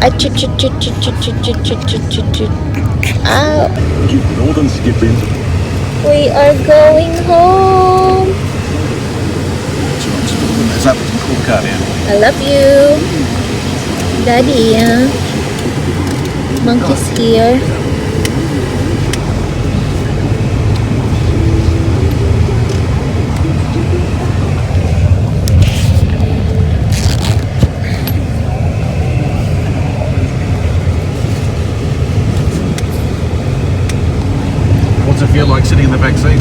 Achoo, choo, choo, choo, choo, choo, choo, choo, choo, choo. Ow. Northern skip into We are going home. There's up with cool car down. I love you. Daddy, monkey's here. What's it feel like sitting in the back seat?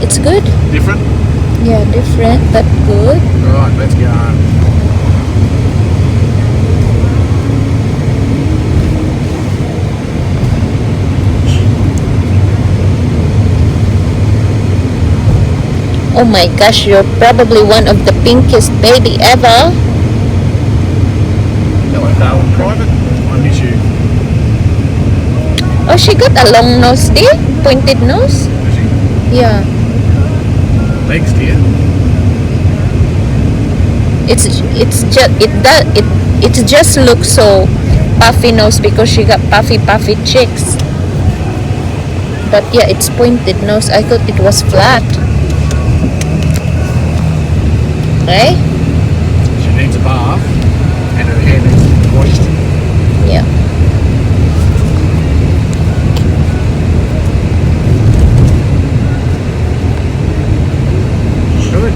It's good. Different? Yeah, different but good. Right, let's go. Oh my gosh, you're probably one of the pinkest baby ever. Hello, Darwin. Private? I miss you. Oh, she got a long nose, dear. Pointed nose. Is she? Yeah. Legs, dear. It just looks so puffy nose because she got puffy cheeks. But yeah, it's pointed nose. I thought it was flat. Right? She needs a bath and her hair needs to be washed. Yeah. Good.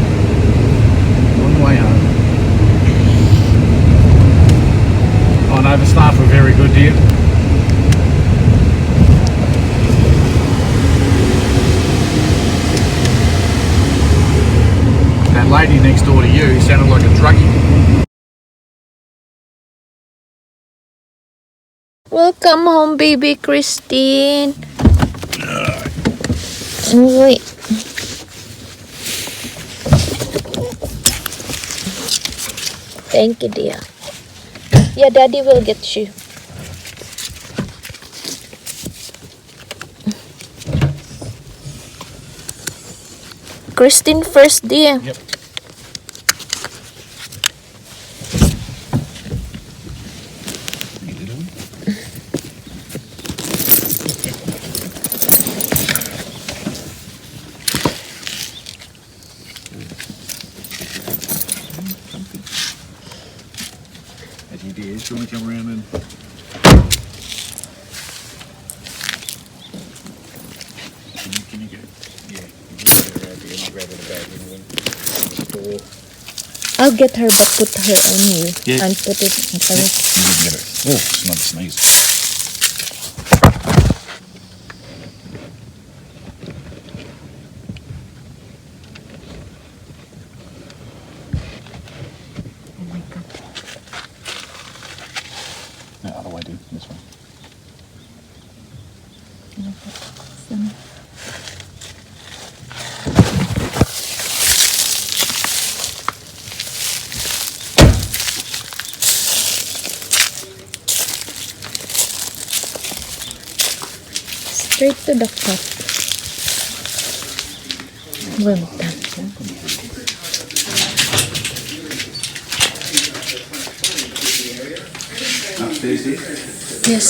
On the way home. Oh no, the staff were very good, dear. That lady next door to you sounded like a druggie. Welcome home, baby Christine. Wait. Thank you, dear. Yeah, Daddy will get you. Christine first, dear. Yep. As you did, do you want to come around and... Can you go? Yeah, you just get her out there and I'll grab her the bag anyway. I'll get her, but put her on you. Yeah. And put it on her. Get her. Oh, it's another sneeze. Oh my God. No, other way, dude. This one. Straight to the cup. Well done. Upstairs, dear. Yes.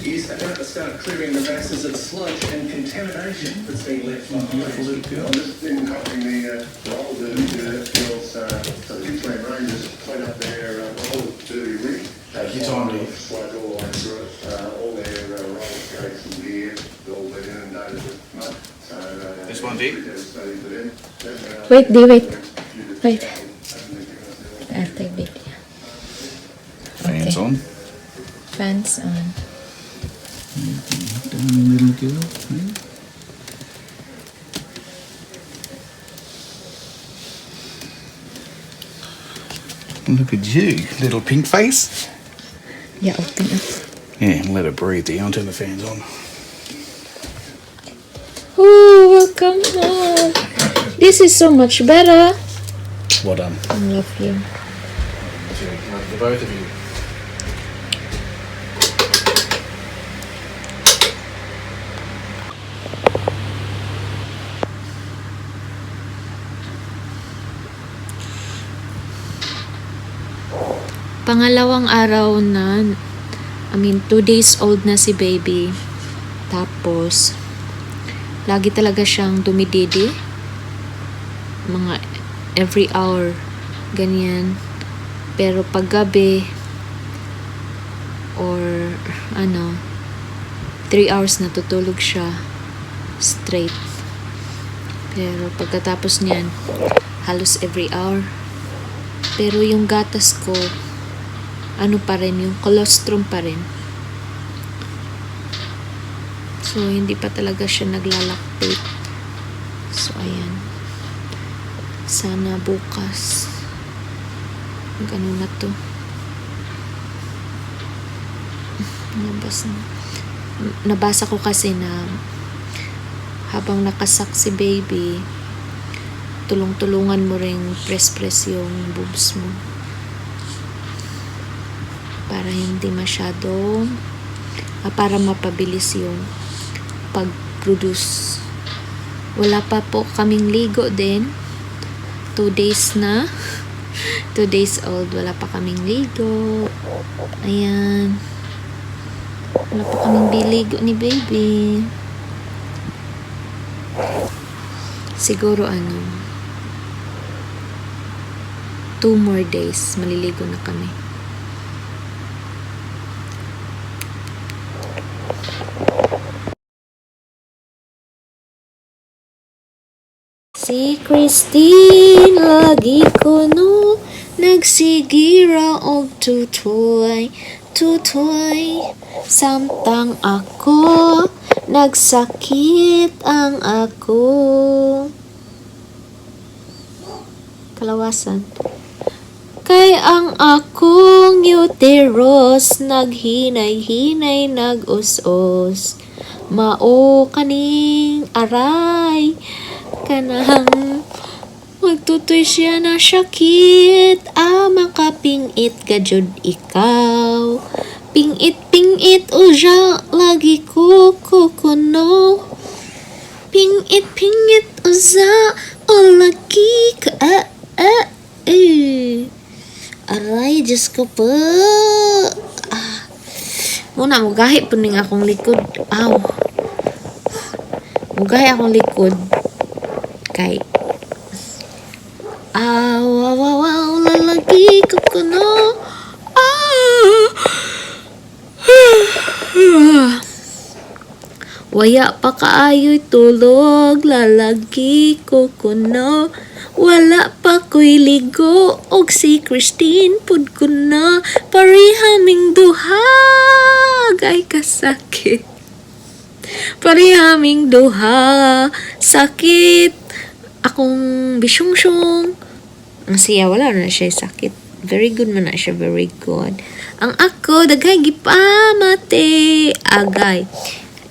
Is about to start clearing the masses of sludge and contamination that's been left on Beautiful little girl. I've just been helping the roll dirty girls, so the Gippsland Rangers clean up their roller dirty rig. Take your time, dear. Sludge all the way through it. All their roller skates and gear, they've all been inundated with mud. So, This one, dear? devastating for them. Wait, dear, wait. Wait. I'll take video. Fans Okay. on. Fans on. Darling little girl. Look at you, little pink face. Yeah, open up. Yeah, let her breathe, dear. I'll turn the fans on. Ooh, welcome home. This is so much better. Well done. I love you. The both of you. Pangalawang araw na, 2 days old na si baby. Tapos, lagi talaga siyang dumididi. Mga every hour. Ganyan. Pero pag gabi, or 3 hours natutulog siya straight. Pero pagkatapos niyan, halos every hour. Pero yung gatas ko, pa rin, yung colostrum pa rin. So, hindi pa talaga siya naglalactate. So, ayan. Sana bukas. Ganun na to. Nabasa ko kasi na habang nakasak si baby, tulong-tulungan mo ring press yung boobs mo para hindi masyado para mapabilis yung pag-produce. Wala pa po kaming ligo din. 2 days na. 2 days old, wala pa kaming ligo. Ayan. Wala pa kaming biligo ni baby. Siguro 2 more days maliligo na kami. Si Christine lagi ko no nagsigira og tutoy samtang ako nagsakit ang ako. Kalawasan. Kay ang akong uterus naghinay-hinay nag-us-us. Mao kaning aray kanang magtutoy siya na sakit. Makapingit ka jud ikaw. Pingit uja lagi ko kukuno. Pingit uza o lagi ka aray, Diyos ko po. Muna, mugahi po ning akong likod. Mugahi akong likod. Kay lalagi ko kuno. Waya pa kaayo'y tulog, lalagi ko kuno. Wala pa ko'y ligo, og si Christine pud ko na. Parihaming duha, ay kasakit. Parihaming duha, sakit. Akong bisyong-syong. Ang siya, wala na siya sakit. Very good man na siya, very good. Ang ako, dagay gipamate, agay.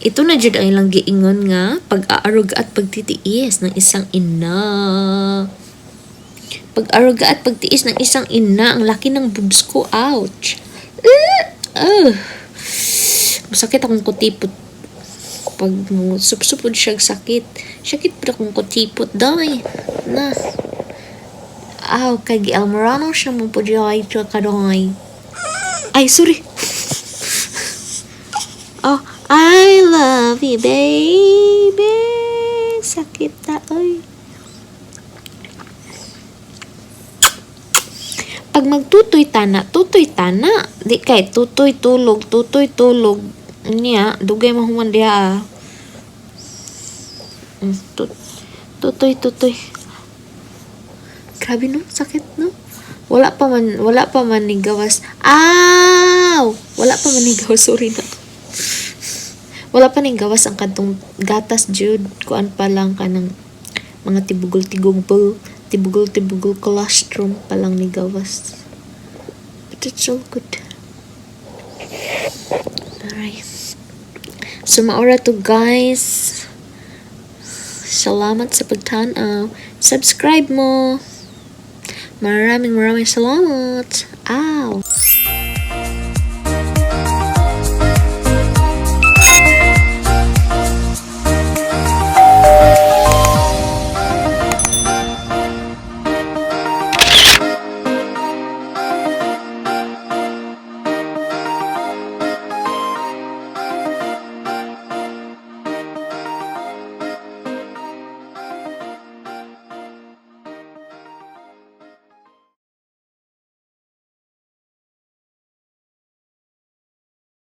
Ito na jud ang ilang giingon nga pag-aaruga at pagtitiis ng isang ina. Pag-aaruga at pagtiis ng isang ina, ang laki ng boobs ko. Ouch. Masakit akong kutipot. Pag supsupod siya sakit. Sakit pa akong kutipot. Dahil na. Kay Almorano siya mo po diyay kadoy. Ay, sorry. I love you, baby. Sakit ta, oy. Pag magtutoy tana. Di kay tutoy tulog. Niya, dugay mahuman diha. Tutoy. Grabe no, sakit no. Wala pa man ni gawas. Wala pa man ni gawas, sorry na. Wala pa ning gawas ang kadtong gatas jud. Kuan pa lang kanang mga tibugol colostrum pa lang ni gawas. But it's so good. Alright. So maura to guys. Salamat sa pagtanaw. Subscribe mo. Maraming salamat.